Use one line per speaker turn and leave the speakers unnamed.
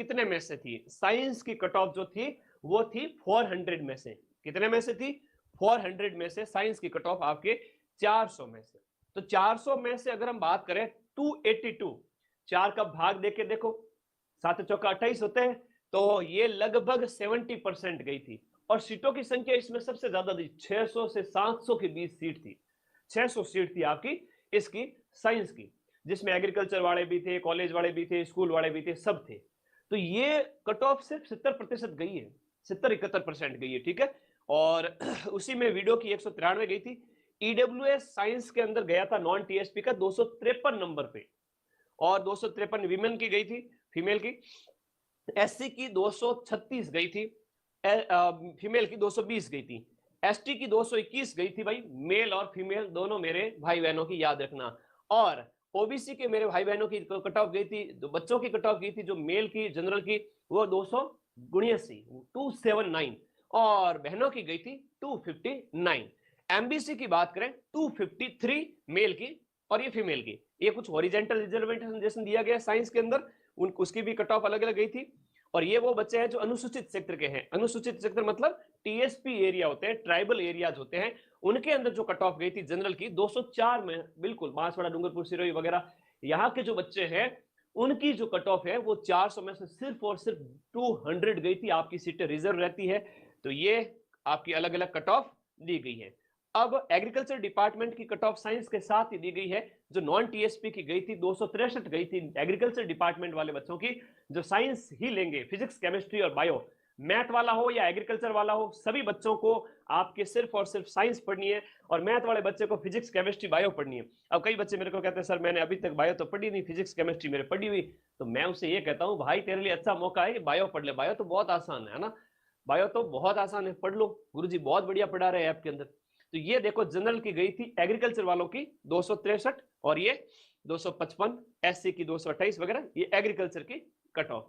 कितने में से थी? साइंस की कट ऑफ जो थी वो थी 400 में से। कितने में से थी? 400 में से साइंस की कट ऑफ आपके 400 में से। तो 400 में से अगर हम बात करें 282, 4 का भाग देके देखो, 7 चौका 28 होते हैं, तो ये लगभग 70% गई थी। और सीटों की संख्या इसमें सबसे ज्यादा थी, 600 से 700 के बीच सीट थी। 600 सीट थी आपकी इसकी साइंस की, जिसमें एग्रीकल्चर वाले भी थे, कॉलेज वाले भी थे, स्कूल वाले भी थे, सब थे। तो ये कट ऑफ सिर्फ 70% गई है, 70-71% गई है, ठीक है। और उसी में वीडियो की 193 गई थी। ईडब्ल्यूएस साइंस के अंदर गया था नॉन टीएसपी का 253 नंबर पे, और 253 विमेन की गई थी, फीमेल की। एससी की 236 गई थी, फीमेल की 220 गई थी। एसटी की 221 गई थी भाई, मेल और फीमेल दोनों मेरे भाई बहनों की, याद रखना। और ओबीसी के मेरे भाई बहनों की कट ऑफ गई थी, जो बच्चों की कट ऑफ गई थी, जो मेल की जनरल की, वो 279, और बहनों की गई थी 259। एमबीसी की बात करें 253 मेल की, और ये फीमेल की। ये कुछ हॉरिजेंटल रिजर्वेशन दिया गया साइंस के अंदर, उसकी भी कट ऑफ अलग अलग गई थी। और ये वो बच्चे हैं जो अनुसूचित क्षेत्र के हैं। अनुसूचित क्षेत्र मतलब टीएसपी एरिया होते हैं, ट्राइबल एरियाज होते हैं, उनके अंदर जो कट ऑफ गई थी जनरल की 204 में, बिल्कुल बांसवाड़ा, डूंगरपुर, सिरोही वगैरह, यहाँ के जो बच्चे हैं उनकी जो कट ऑफ है वो 400 में से सिर्फ और सिर्फ 200 गई थी। आपकी सीटें रिजर्व रहती है। तो ये आपकी अलग अलग कट ऑफ दी गई है। अब एग्रीकल्चर डिपार्टमेंट की कट ऑफ साइंस के साथ ही दी गई है, जो नॉन टीएसपी की गई थी 263 गई थी एग्रीकल्चर डिपार्टमेंट वाले बच्चों की, जो साइंस ही लेंगे, फिजिक्स, केमिस्ट्री और बायो, मैथ वाला हो या एग्रीकल्चर वाला हो, सभी बच्चों को आपके सिर्फ और सिर्फ साइंस पढ़नी है, और मैथ वाले बच्चे को फिजिक्स, केमिस्ट्री, बायो पढ़नी है। अब कई बच्चे मेरे को कहते हैं सर मैंने अभी तक बायो तो पढ़ी नहीं, फिजिक्स केमिस्ट्री मेरे पढ़ी हुई। तो मैं उससे ये कहता हूँ भाई तेरे लिए अच्छा मौका है कि बायो पढ़ ले, बायो तो बहुत आसान है ना, बायो तो बहुत आसान है, पढ़ लो, गुरुजी बहुत बढ़िया पढ़ा रहे हैं ऐप के अंदर। तो ये देखो जनरल की गई थी एग्रीकल्चर वालों की 263, और ये 255, एससी की 228 वगैरह, ये एग्रीकल्चर की कट ऑफ है।